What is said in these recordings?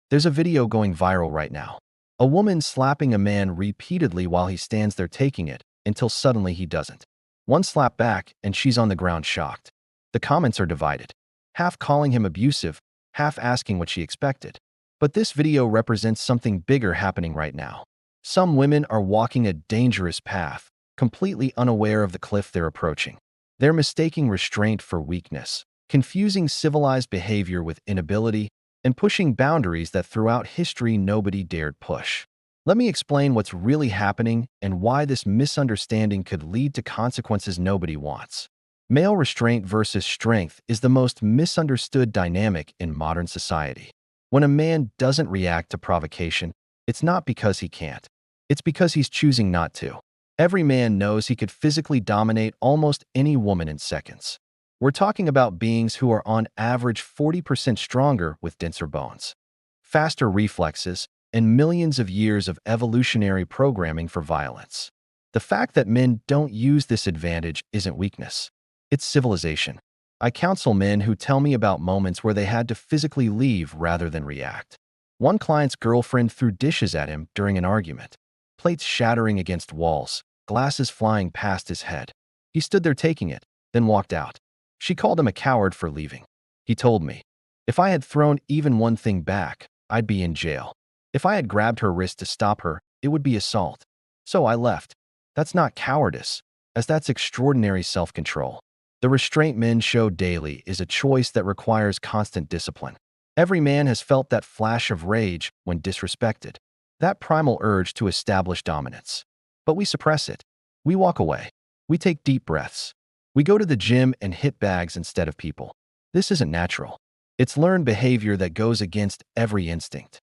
There's a video going viral right now. A woman slapping a man repeatedly while he stands there taking it, until suddenly he doesn't. One slap back, and she's on the ground shocked. The comments are divided, half calling him abusive, half asking what she expected. But this video represents something bigger happening right now. Some women are walking a dangerous path, completely unaware of the cliff they're approaching. They're mistaking restraint for weakness, confusing civilized behavior with inability, and pushing boundaries that throughout history nobody dared push. Let me explain what's really happening and why this misunderstanding could lead to consequences nobody wants. Male restraint versus strength is the most misunderstood dynamic in modern society. When a man doesn't react to provocation, it's not because he can't. It's because he's choosing not to. Every man knows he could physically dominate almost any woman in seconds. We're talking about beings who are on average 40% stronger with denser bones, faster reflexes, and millions of years of evolutionary programming for violence. The fact that men don't use this advantage isn't weakness. It's civilization. I counsel men who tell me about moments where they had to physically leave rather than react. One client's girlfriend threw dishes at him during an argument, plates shattering against walls, glasses flying past his head. He stood there taking it, then walked out. She called him a coward for leaving. He told me, "If I had thrown even one thing back, I'd be in jail. If I had grabbed her wrist to stop her, it would be assault. So I left." That's not cowardice, as that's extraordinary self-control. The restraint men show daily is a choice that requires constant discipline. Every man has felt that flash of rage when disrespected, that primal urge to establish dominance. But we suppress it. We walk away. We take deep breaths. We go to the gym and hit bags instead of people. This isn't natural. It's learned behavior that goes against every instinct.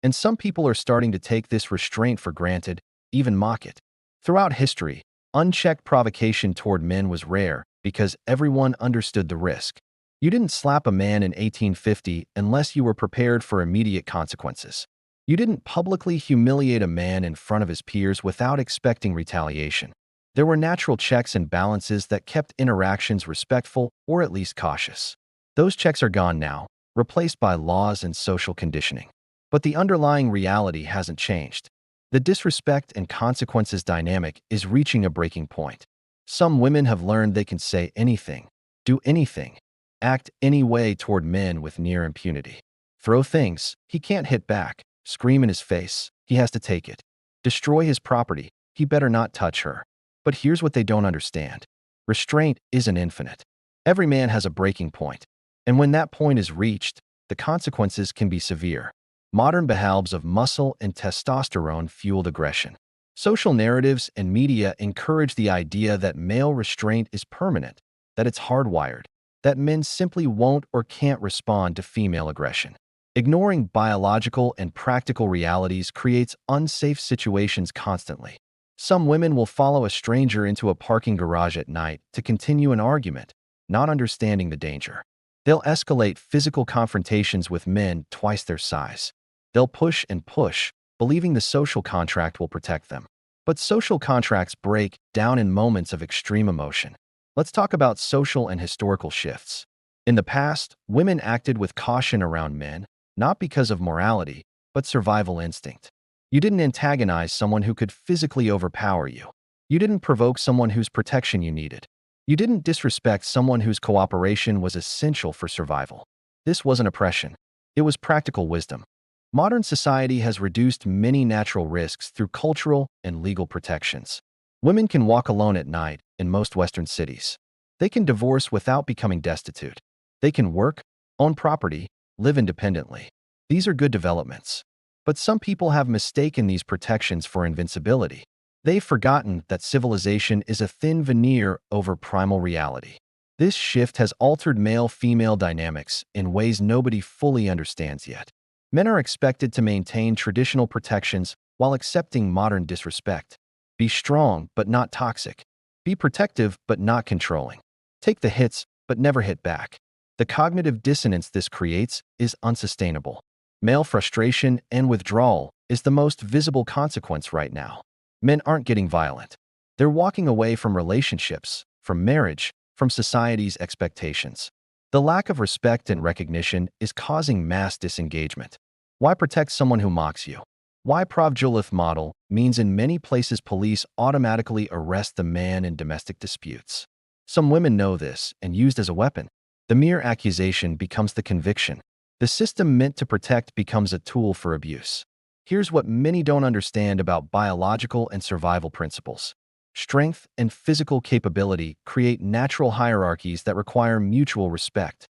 And some people are starting to take this restraint for granted, even mock it. Throughout history, unchecked provocation toward men was rare because everyone understood the risk. You didn't slap a man in 1850 unless you were prepared for immediate consequences. You didn't publicly humiliate a man in front of his peers without expecting retaliation. There were natural checks and balances that kept interactions respectful or at least cautious. Those checks are gone now, replaced by laws and social conditioning. But the underlying reality hasn't changed. The disrespect and consequences dynamic is reaching a breaking point. Some women have learned they can say anything, do anything, act any way toward men with near impunity. Throw things, he can't hit back. Scream in his face, he has to take it. Destroy his property, he better not touch her. But here's what they don't understand. Restraint isn't infinite. Every man has a breaking point. And when that point is reached, the consequences can be severe. Modern behaviors of muscle and testosterone fueled aggression. Social narratives and media encourage the idea that male restraint is permanent, that it's hardwired, that men simply won't or can't respond to female aggression. Ignoring biological and practical realities creates unsafe situations constantly. Some women will follow a stranger into a parking garage at night to continue an argument, not understanding the danger. They'll escalate physical confrontations with men twice their size. They'll push and push, believing the social contract will protect them. But social contracts break down in moments of extreme emotion. Let's talk about social and historical shifts. In the past, women acted with caution around men, not because of morality, but survival instinct. You didn't antagonize someone who could physically overpower you. You didn't provoke someone whose protection you needed. You didn't disrespect someone whose cooperation was essential for survival. This wasn't oppression. It was practical wisdom. Modern society has reduced many natural risks through cultural and legal protections. Women can walk alone at night in most Western cities. They can divorce without becoming destitute. They can work, own property, live independently. These are good developments. But some people have mistaken these protections for invincibility. They've forgotten that civilization is a thin veneer over primal reality. This shift has altered male-female dynamics in ways nobody fully understands yet. Men are expected to maintain traditional protections while accepting modern disrespect. Be strong, but not toxic. Be protective, but not controlling. Take the hits, but never hit back. The cognitive dissonance this creates is unsustainable. Male frustration and withdrawal is the most visible consequence right now. Men aren't getting violent. They're walking away from relationships, from marriage, from society's expectations. The lack of respect and recognition is causing mass disengagement. Why protect someone who mocks you? Why Pravjulith model means in many places police automatically arrest the man in domestic disputes. Some women know this and used as a weapon. The mere accusation becomes the conviction. The system meant to protect becomes a tool for abuse. Here's what many don't understand about biological and survival principles. Strength and physical capability create natural hierarchies that require mutual respect.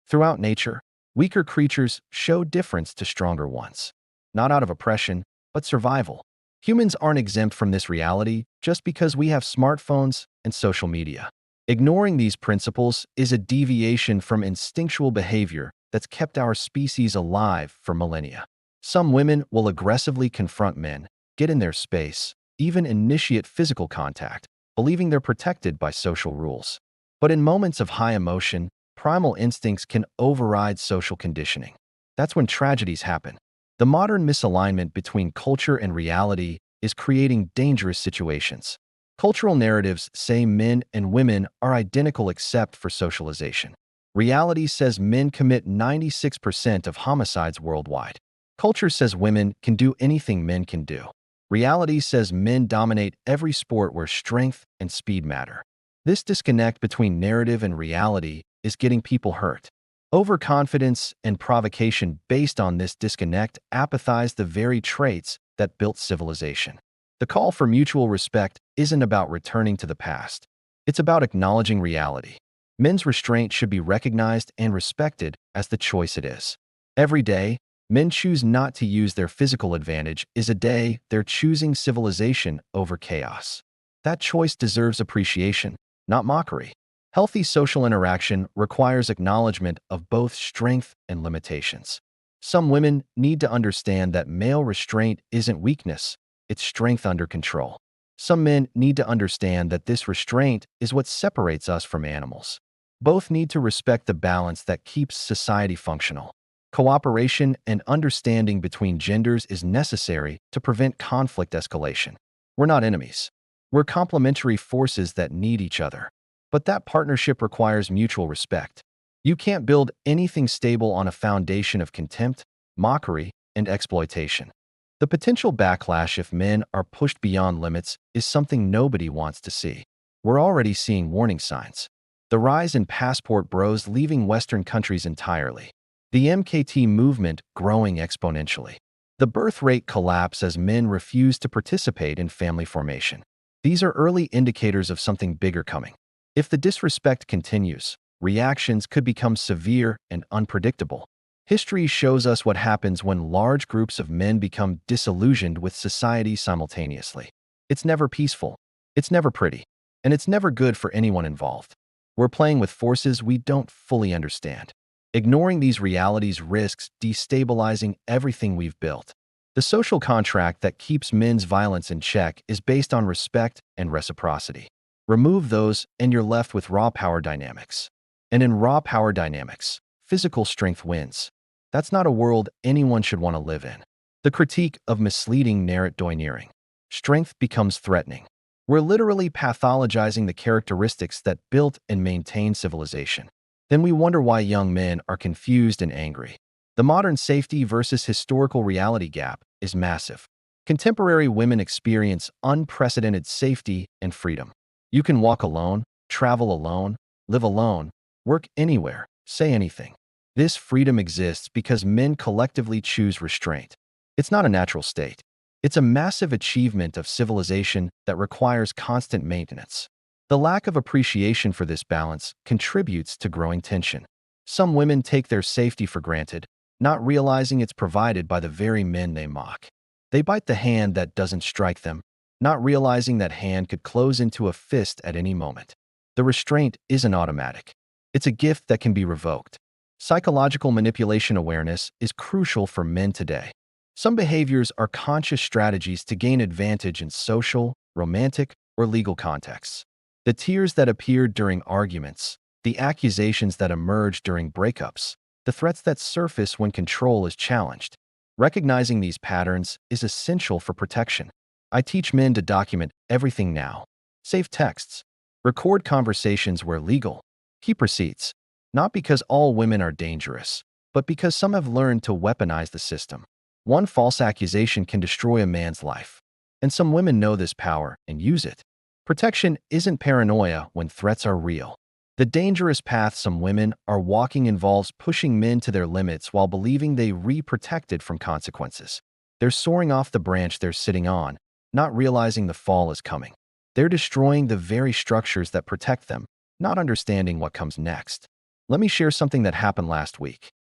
Throughout nature, weaker creatures show deference to stronger ones. Not out of oppression, but survival. Humans aren't exempt from this reality just because we have smartphones and social media. Ignoring these principles is a deviation from instinctual behavior that's kept our species alive for millennia. Some women will aggressively confront men, get in their space, even initiate physical contact, believing they're protected by social rules. But in moments of high emotion, primal instincts can override social conditioning. That's when tragedies happen. The modern misalignment between culture and reality is creating dangerous situations. Cultural narratives say men and women are identical except for socialization. Reality says men commit 96% of homicides worldwide. Culture says women can do anything men can do. Reality says men dominate every sport where strength and speed matter. This disconnect between narrative and reality is getting people hurt. Overconfidence and provocation based on this disconnect apathize the very traits that built civilization. The call for mutual respect isn't about returning to the past. It's about acknowledging reality. Men's restraint should be recognized and respected as the choice it is. Every day, men choose not to use their physical advantage is a day they're choosing civilization over chaos. That choice deserves appreciation, not mockery. Healthy social interaction requires acknowledgement of both strength and limitations. Some women need to understand that male restraint isn't weakness, it's strength under control. Some men need to understand that this restraint is what separates us from animals. Both need to respect the balance that keeps society functional. Cooperation and understanding between genders is necessary to prevent conflict escalation. We're not enemies. We're complementary forces that need each other. But that partnership requires mutual respect. You can't build anything stable on a foundation of contempt, mockery, and exploitation. The potential backlash if men are pushed beyond limits is something nobody wants to see. We're already seeing warning signs. The rise in passport bros leaving Western countries entirely. The MKT movement growing exponentially. The birth rate collapse as men refuse to participate in family formation. These are early indicators of something bigger coming. If the disrespect continues, reactions could become severe and unpredictable. History shows us what happens when large groups of men become disillusioned with society simultaneously. It's never peaceful, it's never pretty, and it's never good for anyone involved. We're playing with forces we don't fully understand. Ignoring these realities risks destabilizing everything we've built. The social contract that keeps men's violence in check is based on respect and reciprocity. Remove those, and you're left with raw power dynamics. And in raw power dynamics, physical strength wins. That's not a world anyone should want to live in. The critique of misleading narrative domineering. Strength becomes threatening. We're literally pathologizing the characteristics that built and maintained civilization. Then we wonder why young men are confused and angry. The modern safety versus historical reality gap is massive. Contemporary women experience unprecedented safety and freedom. You can walk alone, travel alone, live alone, work anywhere, say anything. This freedom exists because men collectively choose restraint. It's not a natural state. It's a massive achievement of civilization that requires constant maintenance. The lack of appreciation for this balance contributes to growing tension. Some women take their safety for granted, not realizing it's provided by the very men they mock. They bite the hand that doesn't strike them, not realizing that hand could close into a fist at any moment. The restraint isn't automatic. It's a gift that can be revoked. Psychological manipulation awareness is crucial for men today. Some behaviors are conscious strategies to gain advantage in social, romantic, or legal contexts. The tears that appeared during arguments, the accusations that emerge during breakups, the threats that surface when control is challenged. Recognizing these patterns is essential for protection. I teach men to document everything now. Save texts. Record conversations where legal. Keep receipts. Not because all women are dangerous, but because some have learned to weaponize the system. One false accusation can destroy a man's life. And some women know this power and use it. Protection isn't paranoia when threats are real. The dangerous path some women are walking involves pushing men to their limits while believing they re-protected from consequences. They're soaring off the branch they're sitting on, not realizing the fall is coming. They're destroying the very structures that protect them, not understanding what comes next. Let me share something that happened last week.